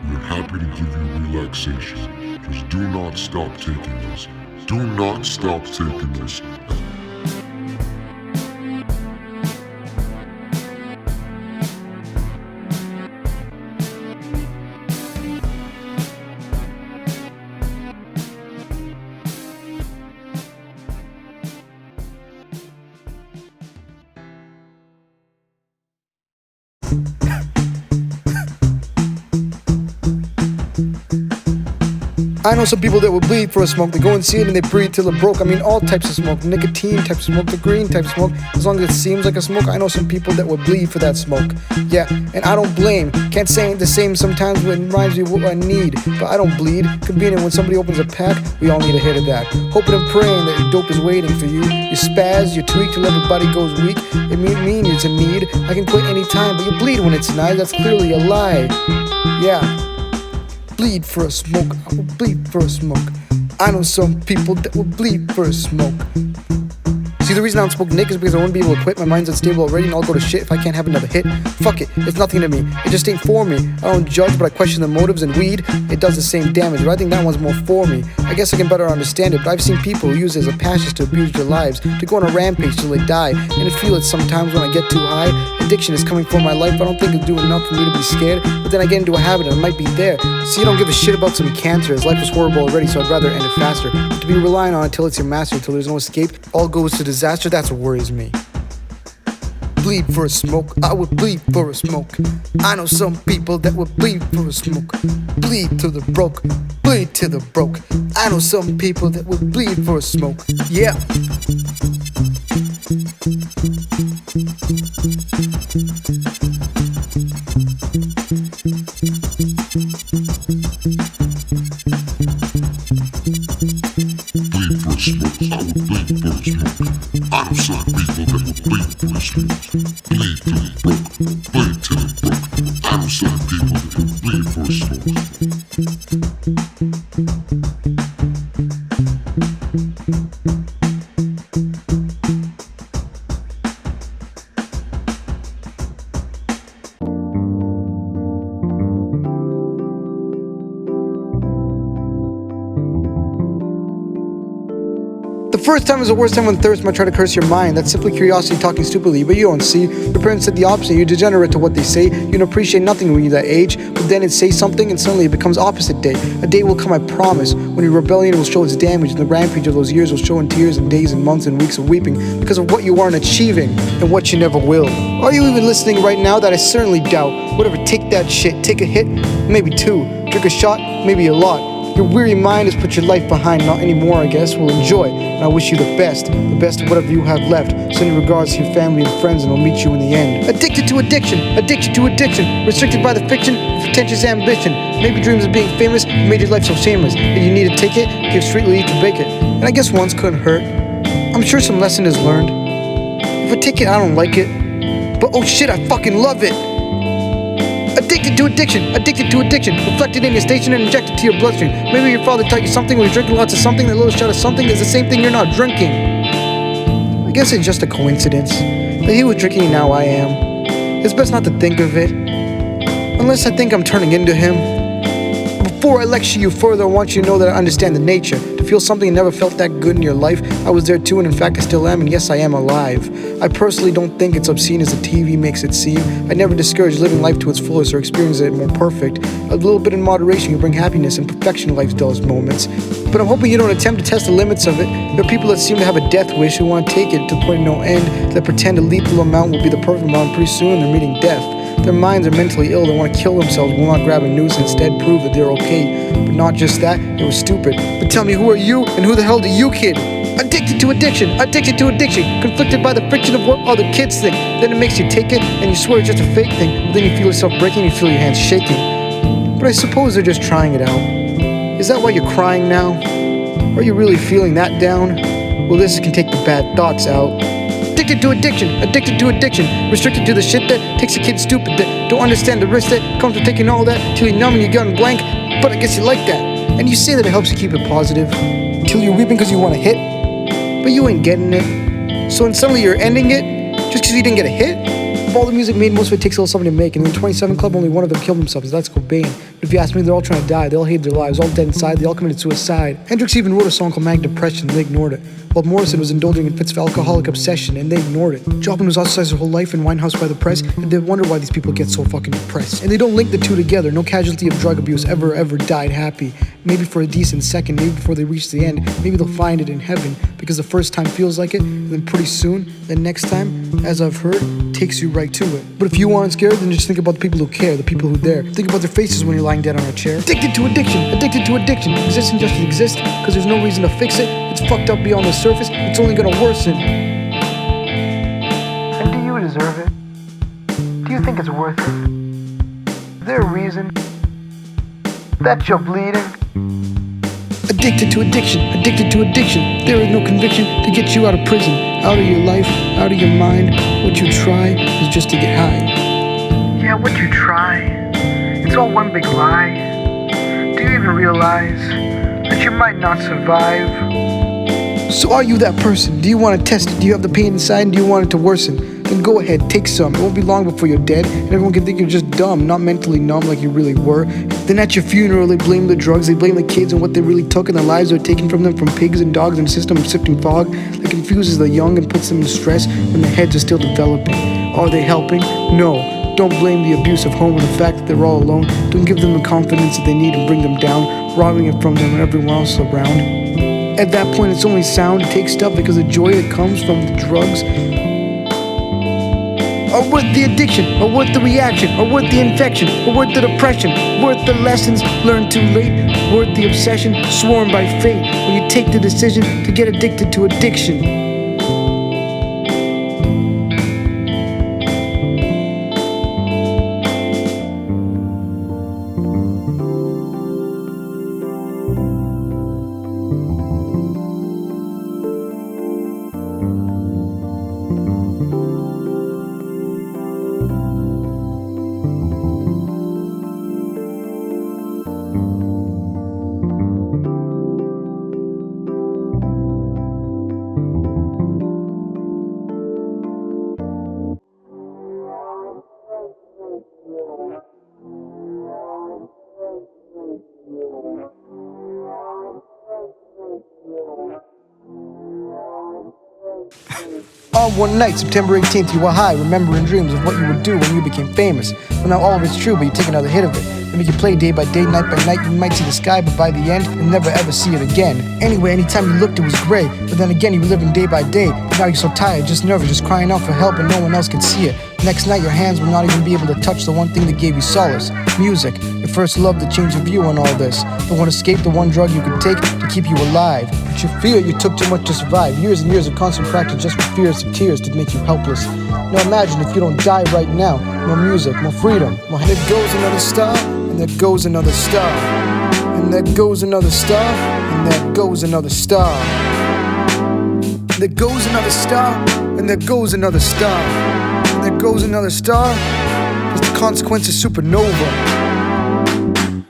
We are happy to give you relaxation. Just do not stop taking this. Do not stop taking this. I know some people that will bleed for a smoke. They go and see it and they breathe till it broke. I mean, all types of smoke. Nicotine type of smoke, the green type of smoke. As long as it seems like a smoke, I know some people that will bleed for that smoke. Yeah, and I don't blame. Can't say the same sometimes when it reminds me of what I need. But I don't bleed. Convenient when somebody opens a pack, we all need a hit of that. Hoping and praying that your dope is waiting for you. You spaz, you tweak till everybody goes weak. It mean it's a need. I can quit anytime, but you bleed when it's nice. That's clearly a lie. Yeah. Bleed for a smoke, I will bleed for a smoke. I know some people that will bleed for a smoke. See, the reason I don't smoke Nick is because I won't be able to quit. My mind's unstable already and I'll go to shit if I can't have another hit. Fuck it, it's nothing to me. It just ain't for me. I don't judge, but I question the motives, and weed, it does the same damage. But I think that one's more for me. I guess I can better understand it, but I've seen people who use it as a passion to abuse their lives, to go on a rampage till they die. And I feel it sometimes when I get too high. Addiction is coming for my life. I don't think it'll do enough for me to be scared, but then I get into a habit and it might be there. See, you don't give a shit about some cancer. His life is horrible already, so I'd rather end it faster. But to be relying on it till it's your master, till there's no escape, all goes to disaster, that's what worries me. Bleed for a smoke, I would bleed for a smoke. I know some people that would bleed for a smoke. Bleed till the broke, bleed till the broke. I know some people that would bleed for a smoke. Yeah. Bleed for a smoke, I would bleed for a smoke. I know some people that would bleed for a smoke. Bleed till it broke, bleed till it broke. I know some people that would bleed for a smoke. The first time is the worst time when thirst might try to curse your mind. That's simply curiosity talking stupidly, but you don't see. Your parents said the opposite. You degenerate to what they say. You don't appreciate nothing when you're that age, but then it says something and suddenly it becomes opposite day. A day will come, I promise, when your rebellion will show its damage and the rampage of those years will show in tears and days and months and weeks of weeping because of what you aren't achieving and what you never will. Are you even listening right now? That I certainly doubt. Whatever, take that shit. Take a hit, maybe two. Drink a shot, maybe a lot. Your weary mind has put your life behind, not anymore, I guess. Well, enjoy, and I wish you the best of whatever you have left. Sending regards to your family and friends, and I'll meet you in the end. Addicted to addiction, restricted by the fiction of pretentious ambition. Maybe dreams of being famous made your life so shameless that you need to take it, give street lead to bake it. And I guess once couldn't hurt. I'm sure some lesson is learned. If I take it, I don't like it. But oh shit, I fucking love it. Addicted to addiction, reflected in your station and injected to your bloodstream. Maybe your father taught you something when you're drinking lots of something, that little shot of something is the same thing you're not drinking. I guess it's just a coincidence that he was drinking and now I am. It's best not to think of it, unless I think I'm turning into him. Before I lecture you further, I want you to know that I understand the nature. To feel something you never felt that good in your life, I was there too, and in fact I still am, and yes, I am alive. I personally don't think it's obscene as the TV makes it seem. I never discourage living life to its fullest or experiencing it more perfect. A little bit in moderation can bring happiness and perfection to life's dullest moments. But I'm hoping you don't attempt to test the limits of it. There are people that seem to have a death wish who want to take it to the point of no end, that pretend a lethal amount will be the perfect amount, and pretty soon they're meeting death. Their minds are mentally ill, they want to kill themselves, will not grab a noose and instead prove that they're okay. But not just that, it was stupid. But tell me, who are you and who the hell do you kid? Addicted to addiction, conflicted by the friction of what other kids think. Then it makes you take it and you swear it's just a fake thing, but then you feel yourself breaking, you feel your hands shaking. But I suppose they're just trying it out. Is that why you're crying now? Are you really feeling that down? Well, this can take the bad thoughts out. Addicted to addiction, restricted to the shit that takes a kid stupid, that don't understand the risk that comes with taking all that, till you're numb and you're going blank, but I guess you like that. And you say that it helps you keep it positive, till you're weeping because you want a hit, but you ain't getting it. So then suddenly you're ending it, just because you didn't get a hit? Of all the music made, most of it takes a little something to make, and in the 27 Club, only one of them killed themselves, that's Cobain. But if you ask me, they're all trying to die, they all hate their lives, all dead inside, they all committed suicide. Hendrix even wrote a song called Manic Depression, and they ignored it. While Morrison was indulging in fits of alcoholic obsession, and they ignored it. Joplin was ostracized their whole life in Winehouse by the press, and they wonder why these people get so fucking depressed. And they don't link the two together. No casualty of drug abuse ever died happy. Maybe for a decent second, maybe before they reach the end, maybe they'll find it in heaven, because the first time feels like it, and then pretty soon, the next time, as I've heard, takes you right to it. But if you aren't scared, then just think about the people who care, the people who dare. Think about their faces when you're lying dead on a chair. Addicted to addiction, existing just to exist, because there's no reason to fix it. It's fucked up beyond the surface, it's only gonna worsen. And do you deserve it? Do you think it's worth it? Is there a reason that you're bleeding? Addicted to addiction, there is no conviction to get you out of prison, out of your life, out of your mind. What you try is just to get high. Yeah, what you try, it's all one big lie. Do you even realize that you might not survive? So are you that person? Do you want to test it? Do you have the pain inside and do you want it to worsen? Then go ahead, take some. It won't be long before you're dead, and everyone can think you're just dumb, not mentally numb like you really were. Then at your funeral, they blame the drugs, they blame the kids and what they really took, and the lives they're taking from them from pigs and dogs and a system of sifting fog that confuses the young and puts them in stress when their heads are still developing. Are they helping? No. Don't blame the abuse of home or the fact that they're all alone. Don't give them the confidence that they need and bring them down, robbing it from them and everyone else around. At that point, it's only sound to take stuff because the joy that comes from the drugs are worth the addiction, or worth the reaction, or worth the infection, or worth the depression, worth the lessons learned too late, worth the obsession sworn by fate when you take the decision to get addicted to addiction. On one night, September 18th, you were high, remembering dreams of what you would do when you became famous. Well, now all of it's true, but you take another hit of it. If you can play day by day, night by night, you might see the sky, but by the end, you'll never ever see it again. Anyway, anytime you looked, it was gray. But then again, you were living day by day. But now you're so tired, just nervous, just crying out for help, and no one else can see it. Next night, your hands will not even be able to touch the one thing that gave you solace: music. Your first love that changed your view on all this. The one escape, the one drug you could take to keep you alive. But you fear you took too much to survive. Years and years of constant practice just for fears of tears to make you helpless. Now imagine if you don't die right now. More music, more freedom, more. And there goes another star, and there goes another star. And there goes another star, and there goes another star. There goes another star, and there goes another star. And there goes another star, 'cause the consequence is supernova.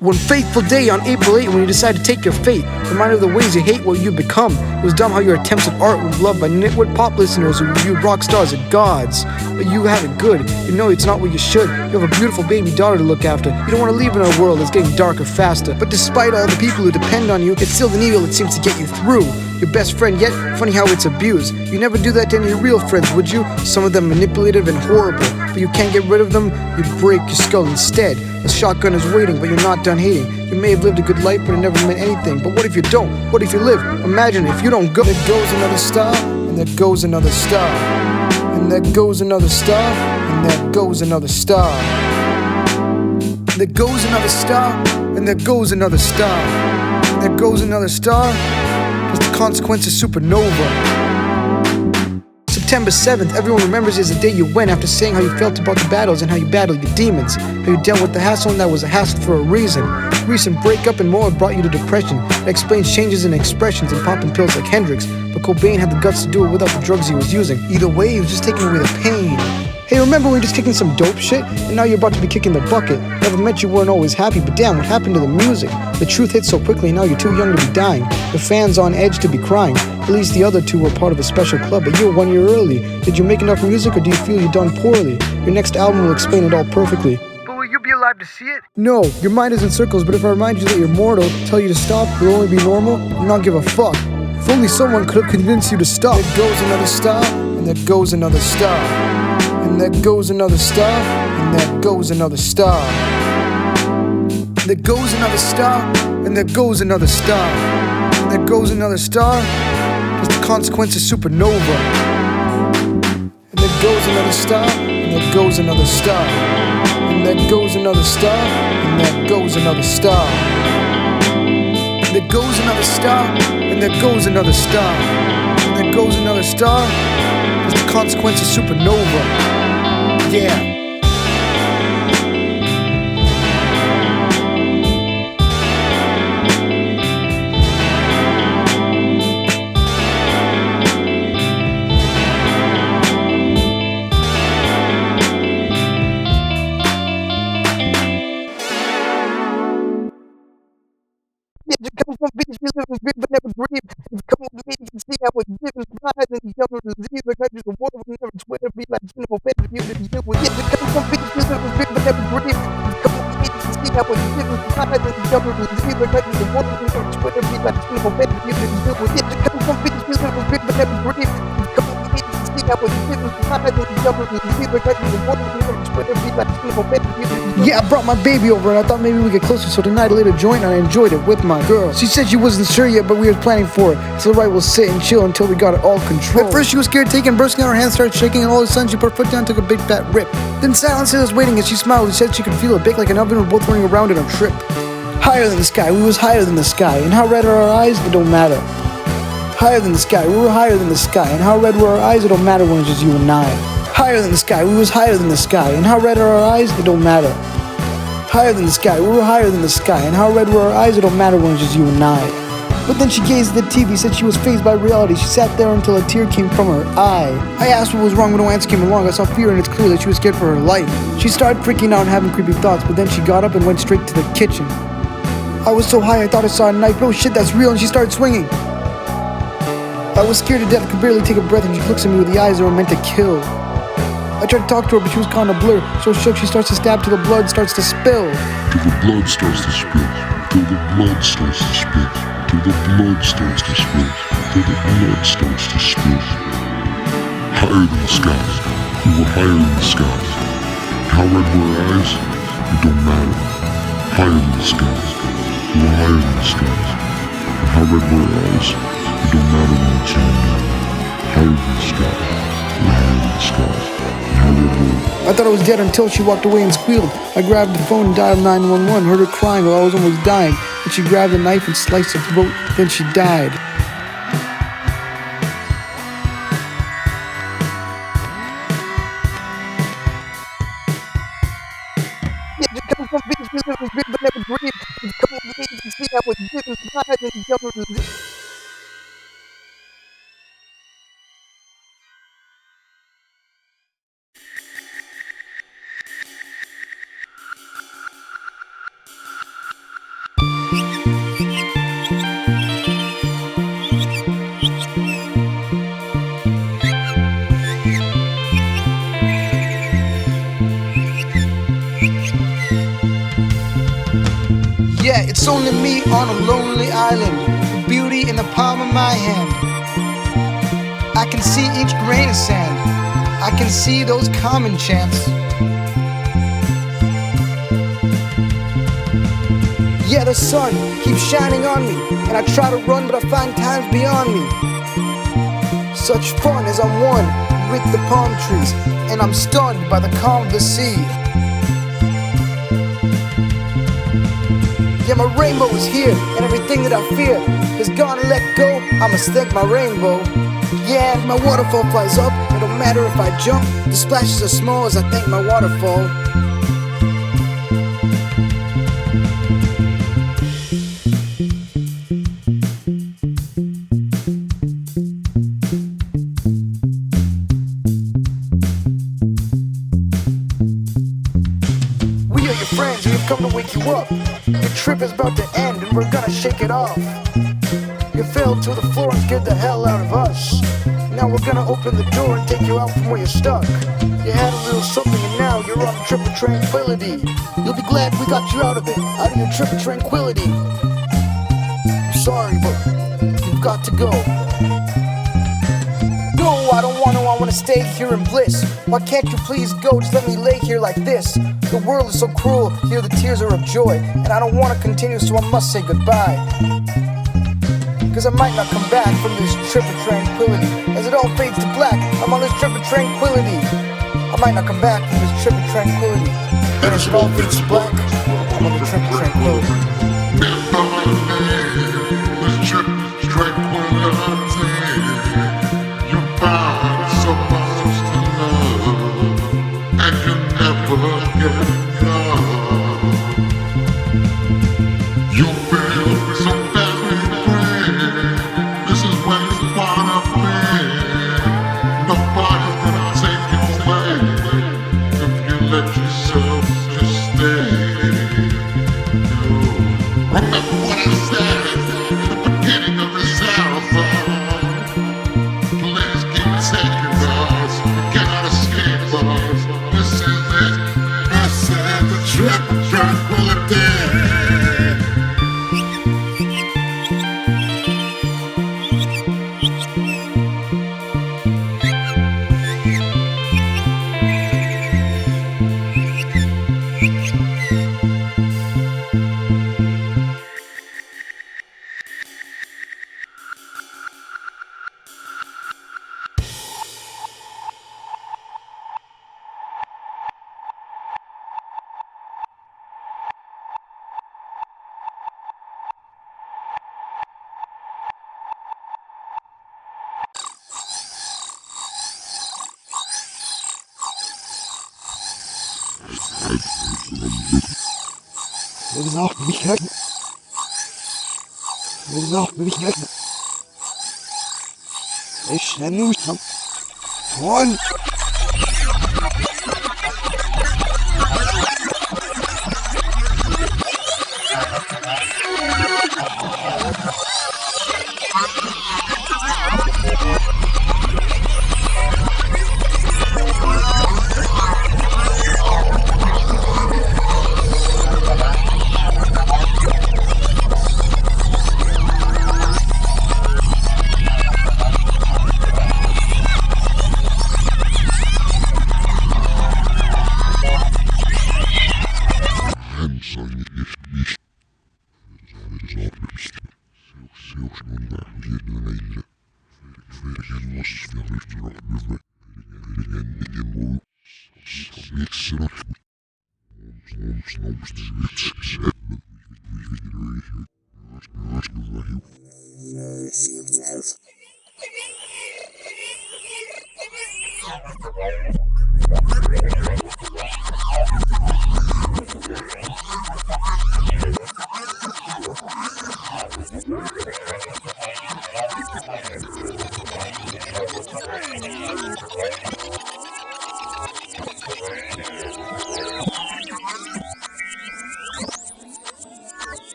One fateful day on April 8th, when you decide to take your fate, reminder of the ways you hate what you've become. It was dumb how your attempts at art were loved by nitwit pop listeners who viewed rock stars as gods. But you have it good. You know it's not what you should. You have a beautiful baby daughter to look after. You don't want to leave in a world that's getting darker faster. But despite all the people who depend on you, it's still the needle that seems to get you through. Your best friend, yet funny how it's abused. You never do that to any real friends, would you? Some of them manipulative and horrible, but you can't get rid of them. You break your skull instead. A shotgun is waiting, but you're not done hating. You may have lived a good life, but it never meant anything. But what if you don't? What if you live? Imagine if you don't go. There goes another star, and there goes another star. And there goes another star, and there goes another star. There goes another star, and there goes another star. And there goes another star, 'cause the consequence is supernova. September 7th, everyone remembers is the day you went after saying how you felt about the battles and how you battled your demons. How you dealt with the hassle, and that was a hassle for a reason. Recent breakup and more brought you to depression. That explains changes in expressions and popping pills like Hendrix. But Cobain had the guts to do it without the drugs he was using. Either way, he was just taking away the pain. Hey, remember we were just kicking some dope shit? And now you're about to be kicking the bucket. Never meant you weren't always happy, but damn, what happened to the music? The truth hit so quickly, now you're too young to be dying. The fans on edge to be crying. At least the other two were part of a special club, but you're 1 year early. Did you make enough music, or do you feel you've done poorly? Your next album will explain it all perfectly. But will you be alive to see it? No, your mind is in circles, but if I remind you that you're mortal, tell you to stop, you'll only be normal, and not give a fuck. If only someone could have convinced you to stop. There goes another star, and there goes another star. And there goes another star, and there goes another star. There goes another star, and there goes another star. And there goes another star, 'cause the consequence is supernova. And there goes another star, and there goes another star. And there goes another star, and there goes another star. There goes another star, and there goes another star. And there goes another star, 'cause the consequence is supernova. Yeah. You come from beach, you live in big but never breathe. You come with me, you can see how it's different. Pride and you come with disease, like I just a water, we never swear to be like, you know, better you than you will. Yeah, you come from beach, you live in big but never breathe. You come with me, you can see how it's different. Pride and you come with disease, like I just a water, we never swear to be like, you know, better you than you will. Yeah, you come from beach, you live in big but never breathe. You come with me, you can see how it's different. Pride and you come with disease, like I just a water, we never swear to be like, you know, better you than you will. Yeah, I brought my baby over and I thought maybe we get closer, so tonight I lit a joint and I enjoyed it with my girl. She said she wasn't sure yet, but we were planning for it. So right, we'll sit and chill until we got it all controlled. At first she was scared, taking, bursting out her hands, started shaking, and all of a sudden she put her foot down and took a big fat rip. Then silence was waiting as she smiled and said she could feel it bake like an oven. We're both running around in a trip. Higher than the sky, we was higher than the sky, and how red are our eyes, it don't matter. Higher than the sky, we were higher than the sky, and how red were our eyes, it don't matter when it's just you and I. Higher than the sky, we was higher than the sky, and how red are our eyes, it don't matter. Higher than the sky, we were higher than the sky, and how red were our eyes, it don't matter when it's just you and I. But then she gazed at the TV, said she was fazed by reality. She sat there until a tear came from her eye. I asked what was wrong, but no answer came along. I saw fear, and it's clear that she was scared for her life. She started freaking out and having creepy thoughts, but then she got up and went straight to the kitchen. I was so high I thought I saw a knife. Oh shit, that's real, and she started swinging. I was scared to death, could barely take a breath, and she looks at me with the eyes that were meant to kill. I tried to talk to her, but she was caught in a blur. So shook, she starts to stab till the blood starts to spill. Till the blood starts to spill. Till the blood starts to spill. Till the blood starts to spill. Till the blood starts to spill. higher than the sky. We were higher than the sky. How red were our eyes? It don't matter. Higher than the sky. We were higher than the sky. And how red were our eyes? It don't matter when it's all now. Higher than the sky. We were higher than the sky. And how red were I thought I was dead until she walked away and squealed. I grabbed the phone and dialed 911, heard her crying while I was almost dying. And she grabbed a knife and sliced her throat, then she died. Yeah, it's only me on a lonely island, with beauty in the palm of my hand. I can see each grain of sand, I can see those common chants. Yeah, the sun keeps shining on me, and I try to run, but I find time's beyond me. Such fun as I'm one with the palm trees, and I'm stunned by the calm of the sea. Yeah, my rainbow is here, and everything that I fear has gone and let go. I must thank my rainbow. Yeah, my waterfall flies up, it don't matter if I jump. The splashes are small as I thank my waterfall. We are your friends, we've come to wake you up. Your trip is about to end and we're gonna shake it off. You fell to the floor and scared the hell out of us. Now we're gonna open the door and take you out from where you're stuck. You had a little something and now you're on a trip of tranquility. You'll be glad we got you out of it, out of your trip of tranquility. I'm sorry, but you've got to go. No, I don't want to, I want to stay here in bliss. Why can't you please go, just let me lay here like this. The world is so cruel, here the tears are of joy. And I don't want to continue, so I must say goodbye. Cause I might not come back from this trip of tranquility. As it all fades to black, I'm on this trip of tranquility. I might not come back from this trip of tranquility. And as it all fades to black, I'm on the trip of tranquility. This trip is tranquility. You found so much to love, and you never get enough. You feel so very free. This is where you wanna be. Nobody's gonna take you away if you let yourself just stay. What I said at the beginning of this album. Please keep taking us. You cannot escape us. This is it. This is the trip of tranquility.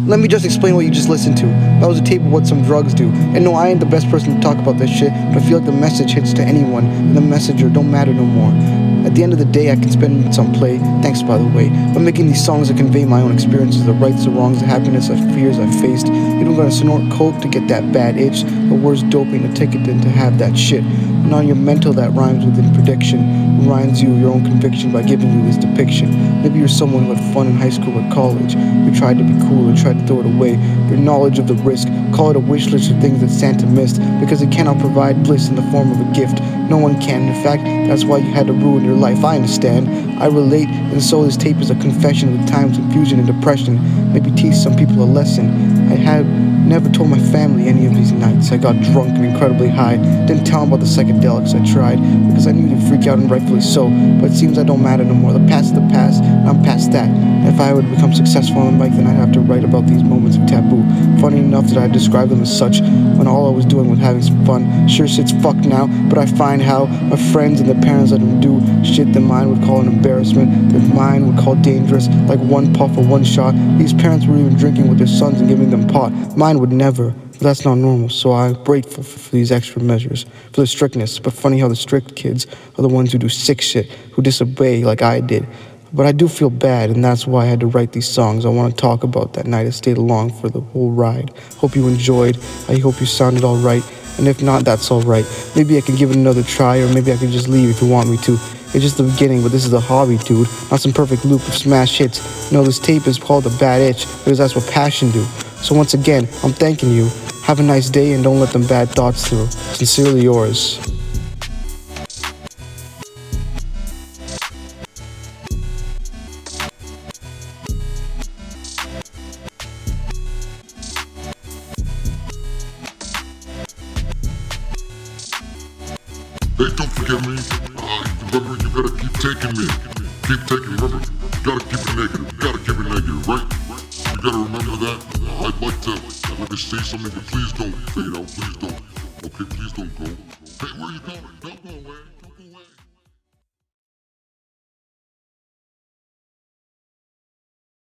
Let me just explain what you just listened to. That was a tape of what some drugs do. And no, I ain't the best person to talk about this shit, but I feel like the message hits to anyone, and the messenger don't matter no more. At the end of the day, I can spend minutes on play, thanks by the way, but making these songs that convey my own experiences, the rights, the wrongs, the happiness, the fears I faced. You don't gotta snort coke to get that bad itch, the worse doping to take it than to have that shit. And on your mental that rhymes within prediction, reminds you of your own conviction by giving you this depiction. Maybe you're someone who had fun in high school or college, who tried to be cool and tried to throw it away. Your knowledge of the risk, call it a wish list of things that Santa missed, because it cannot provide bliss in the form of a gift. No one can. In fact, that's why you had to ruin your life. I understand, I relate, and so this tape is a confession of the time's confusion and depression. Maybe teach some people a lesson. I had never told my family any of these nights. I got drunk and incredibly high. Didn't tell them about the psychedelics I tried, because I knew they'd freak out, and rightfully so. But it seems I don't matter no more. The past is the past, and I'm past that. And if I would become successful on the mic, then I'd have to write about these moments of taboo. Funny enough that I describe them as such, when all I was doing was having some fun. Sure, shit's fucked now, but I find how my friends and their parents let them do shit that mine would call an embarrassment, that mine would call dangerous, like one puff or one shot. These parents were even drinking with their sons and giving them pot. Mine would never. But that's not normal, so I'm grateful for these extra measures, for the strictness. But funny how the strict kids are the ones who do sick shit, who disobey like I did. But I do feel bad, and that's why I had to write these songs. I want to talk about that night I stayed along for the whole ride. Hope you enjoyed. I hope you sounded all right. And if not, that's all right. Maybe I can give it another try, or maybe I can just leave if you want me to. It's just the beginning, but this is a hobby, dude. Not some perfect loop of smash hits. No, this tape is called A Bad Itch, because that's what passion do. So once again, I'm thanking you. Have a nice day, and don't let them bad thoughts through. Sincerely yours. Hey, don't forget me. Remember, you gotta keep taking me. Keep taking, remember, you gotta keep it negative. You gotta keep it negative, right? You gotta remember that. I'd like to say something, but please don't fade out. Please don't. Okay, please don't go.